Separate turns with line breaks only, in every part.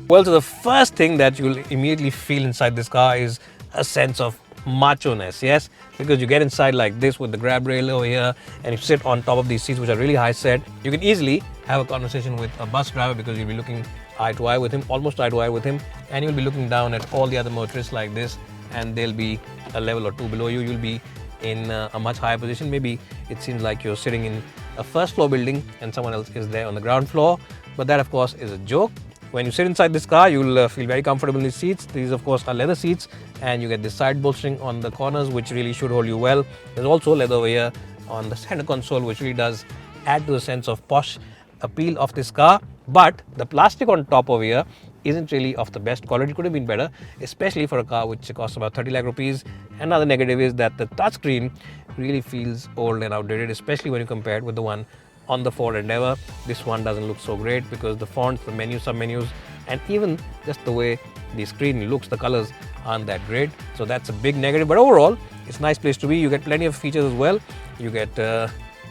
Well, so the first thing that you'll immediately feel inside this car is a sense of macho-ness, yes? Because you get inside like this with the grab rail over here and you sit on top of these seats which are really high set. You can easily have a conversation with a bus driver because you'll be looking eye to eye with him, almost eye to eye with him, and you'll be looking down at all the other motorists like this, and they'll be a level or two below you. You'll be in a much higher position. Maybe it seems like you're sitting in a first floor building and someone else is there on the ground floor, but that of course is a joke. When you sit inside this car, you'll feel very comfortable in these seats. These of course are leather seats, and you get this side bolstering on the corners which really should hold you well. There's also leather over here on the center console which really does add to the sense of posh appeal of this car, but the plastic on top over here isn't really of the best quality. It could have been better, especially for a car which costs about 30 lakh rupees. Another negative is that the touchscreen really feels old and outdated, especially when you compare it with the one on the Ford Endeavour. This one doesn't look so great because the fonts, the menus, sub-menus, and even just the way the screen looks, the colors aren't that great. So that's a big negative, but overall, it's a nice place to be. You get plenty of features as well. You get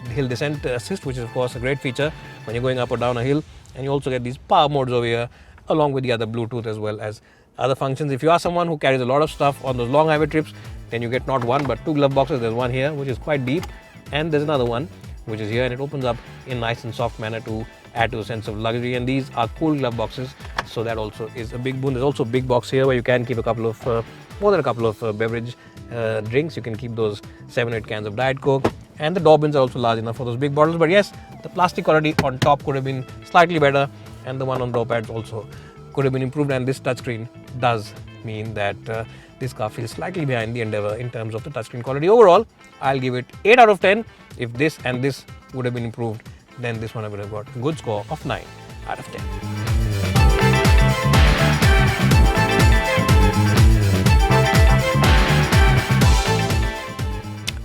hill descent assist, which is of course a great feature when you're going up or down a hill, and you also get these power modes over here along with the other Bluetooth as well as other functions. If you are someone who carries a lot of stuff on those long highway trips, then you get not one but two glove boxes. There's one here which is quite deep, and there's another one which is here, and it opens up in a nice and soft manner to add to a sense of luxury. And these are cool glove boxes, so that also is a big boon. There's also a big box here where you can keep a couple of more than a couple of beverage drinks. You can keep those 7 or 8 cans of Diet Coke, and the door bins are also large enough for those big bottles. But yes, the plastic quality on top could have been slightly better, and the one on door pads also could have been improved. And this touchscreen does mean that this car feels slightly behind the Endeavour in terms of the touchscreen quality. Overall, I'll give it 8 out of 10. If this and this would have been improved, then this one I would have got a good score of 9 out of 10.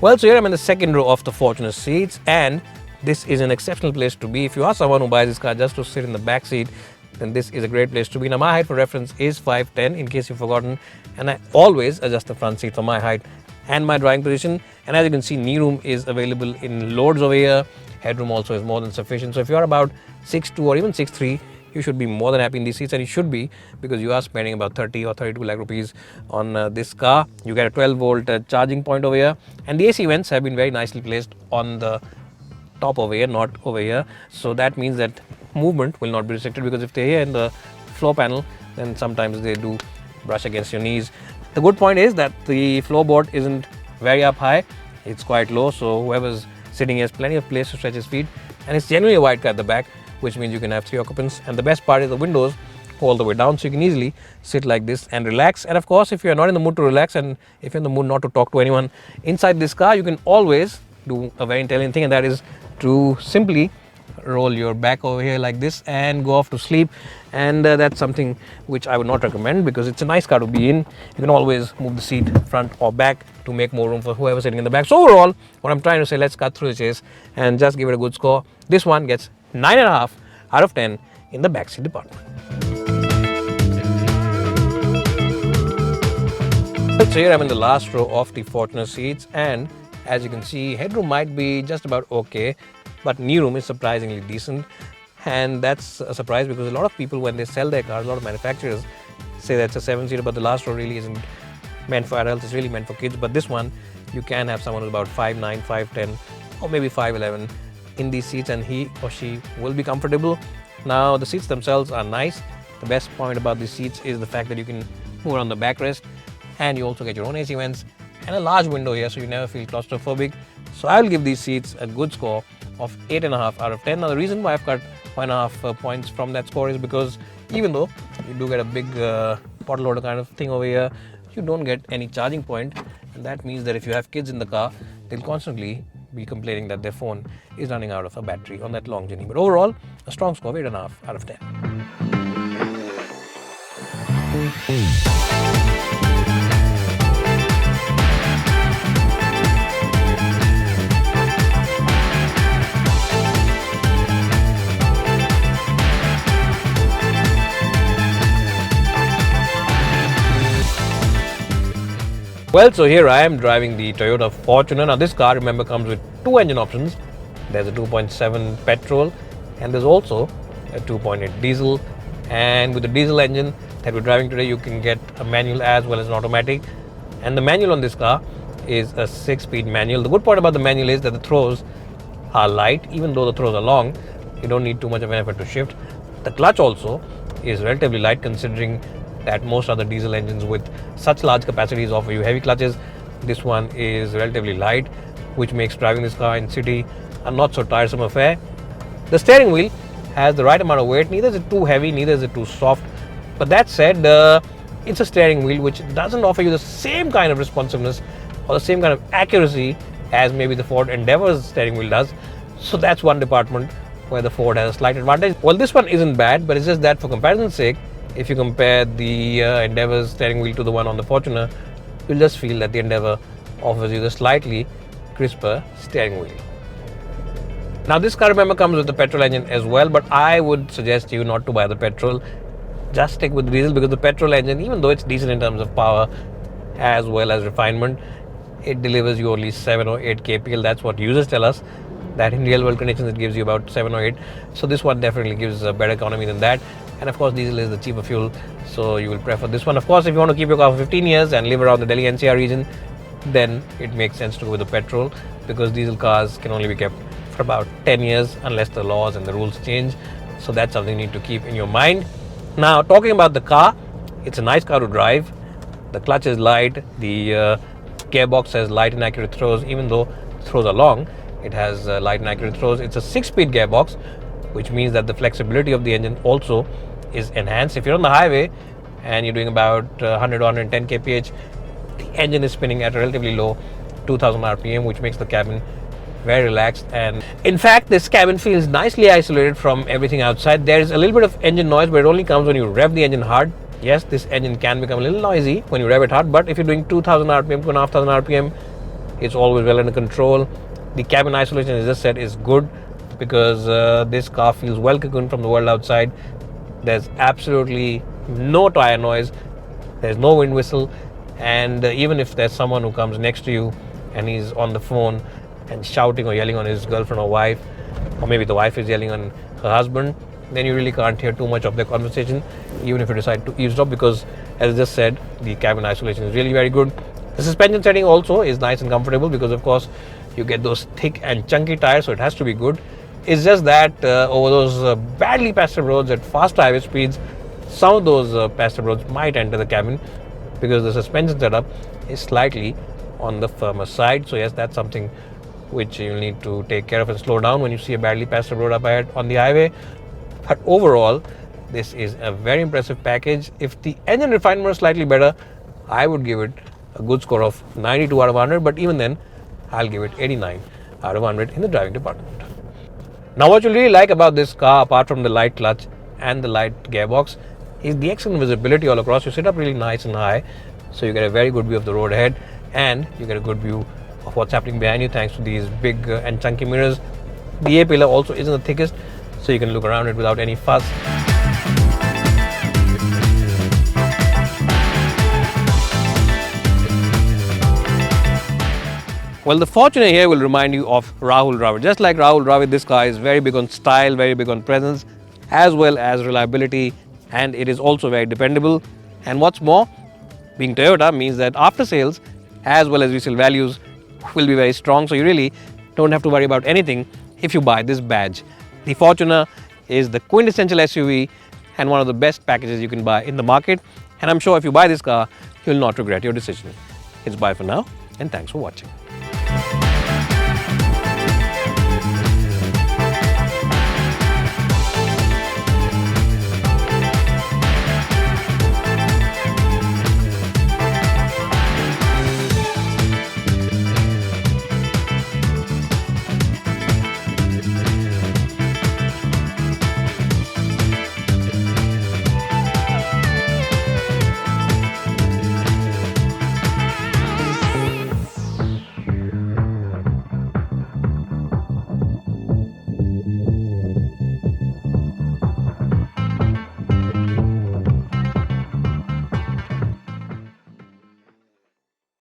Well, so here I'm in the second row of the Fortuner seats, and this is an exceptional place to be. If you are someone who buys this car just to sit in the back seat, then this is a great place to be. Now, my height for reference is 5'10", in case you've forgotten, and I always adjust the front seat for my height and my driving position. And as you can see, knee room is available in loads over here. Headroom also is more than sufficient. So if you're about 6'2" or even 6'3", you should be more than happy in these seats, and you should be, because you are spending about 30 or 32 lakh rupees on this car. You get a 12-volt charging point over here, and the AC vents have been very nicely placed on the top over here, not over here. So that means that movement will not be restricted, because if they're here in the floor panel, then sometimes they do brush against your knees. The good point is that the floorboard isn't very up high, it's quite low, so whoever's sitting here has plenty of place to stretch his feet, and it's generally a wide car at the back, which means you can have 3 occupants. And the best part is the windows go all the way down, so you can easily sit like this and relax. And of course, if you're not in the mood to relax, and if you're in the mood not to talk to anyone inside this car, you can always do a very intelligent thing, and that is to simply roll your back over here like this and go off to sleep. And that's something which I would not recommend, because it's a nice car to be in. You can always move the seat front or back to make more room for whoever's sitting in the back. So overall, what I'm trying to say, let's cut through the chase and just give it a good score. This one gets 9.5 out of 10 in the backseat department. So here I'm in the last row of the Fortuner seats, and as you can see, headroom might be just about okay, but knee room is surprisingly decent. And that's a surprise, because a lot of people, when they sell their cars, a lot of manufacturers say that's a 7-seater, but the last row really isn't meant for adults, it's really meant for kids. But this one, you can have someone who's about 5'9", 5'10", or maybe 5'11" in these seats, and he or she will be comfortable. Now, the seats themselves are nice. The best point about these seats is the fact that you can move around the backrest, and you also get your own AC vents and a large window here, so you never feel claustrophobic. So I'll give these seats a good score of 8.5 out of 10. Now, the reason why I've cut 1.5 points from that score is because even though you do get a big bottle loader kind of thing over here, you don't get any charging point, and that means that if you have kids in the car, they'll constantly be complaining that their phone is running out of a battery on that long journey. But overall, a strong score of 8.5 out of 10. Well, so here I am driving the Toyota Fortuner. Now, this car, remember, comes with 2 engine options. There's a 2.7 petrol, and there's also a 2.8 diesel. And with the diesel engine that we're driving today, you can get a manual as well as an automatic. And the manual on this car is a 6-speed manual. The good part about the manual is that the throws are light. Even though the throws are long, you don't need too much of an effort to shift. The clutch also is relatively light, considering that most other diesel engines with such large capacities offer you heavy clutches. This one is relatively light, which makes driving this car in city a not so tiresome affair. The steering wheel has the right amount of weight. Neither is it too heavy, neither is it too soft. But that said, it's a steering wheel which doesn't offer you the same kind of responsiveness or the same kind of accuracy as maybe the Ford Endeavour's steering wheel does. So that's one department where the Ford has a slight advantage. Well, this one isn't bad, but it's just that for comparison's sake, if you compare the Endeavour's steering wheel to the one on the Fortuner, you'll just feel that the Endeavour offers you the slightly crisper steering wheel. Now this car, remember, comes with the petrol engine as well, but I would suggest you not to buy the petrol. Just stick with the diesel, because the petrol engine, even though it's decent in terms of power as well as refinement, it delivers you only 7 or 8 kpl. That's what users tell us, that in real world conditions it gives you about 7 or 8. So this one definitely gives a better economy than that. And of course diesel is the cheaper fuel, so you will prefer this one. Of course, if you want to keep your car for 15 years and live around the Delhi NCR region, then it makes sense to go with the petrol, because diesel cars can only be kept for about 10 years unless the laws and the rules change. So that's something you need to keep in your mind. Now, talking about the car, it's a nice car to drive. The clutch is light, the gearbox has light and accurate throws. Even though throws are long, it has light and accurate throws. It's a 6-speed gearbox, which means that the flexibility of the engine also is enhanced. If you're on the highway and you're doing about 100 or 110 kph, the engine is spinning at a relatively low 2000 rpm, which makes the cabin very relaxed. And in fact, this cabin feels nicely isolated from everything outside. There is a little bit of engine noise, but it only comes when you rev the engine hard. Yes, this engine can become a little noisy when you rev it hard, but if you're doing 2000 rpm to 1500 rpm, it's always well under control. The cabin isolation, as I just said, is good, because this car feels well cocooned from the world outside. There's absolutely no tire noise, there's no wind whistle, and even if there's someone who comes next to you and he's on the phone and shouting or yelling on his girlfriend or wife, or maybe the wife is yelling on her husband, then you really can't hear too much of their conversation, even if you decide to eavesdrop, because, as I just said, the cabin isolation is really very good. The suspension setting also is nice and comfortable, because of course you get those thick and chunky tires, so it has to be good. It's just that over those badly pastured roads at fast highway speeds, some of those pastured roads might enter the cabin, because the suspension setup is slightly on the firmer side. So yes, that's something which you'll need to take care of and slow down when you see a badly pastured road up ahead on the highway. But overall, this is a very impressive package. If the engine refinement was slightly better, I would give it a good score of 92 out of 100, but even then, I'll give it 89 out of 100 in the driving department. Now, what you really like about this car, apart from the light clutch and the light gearbox, is the excellent visibility all across. You sit up really nice and high, so you get a very good view of the road ahead, and you get a good view of what's happening behind you thanks to these big and chunky mirrors. The A pillar also isn't the thickest, so you can look around it without any fuss. Well, the Fortuner here will remind you of Rahul Dravid. Just like Rahul Dravid, this car is very big on style, very big on presence, as well as reliability, and it is also very dependable. And what's more, being Toyota means that after sales as well as resale values will be very strong, so you really don't have to worry about anything if you buy this badge. The Fortuner is the quintessential SUV and one of the best packages you can buy in the market, and I'm sure if you buy this car, you'll not regret your decision. It's bye for now, and thanks for watching.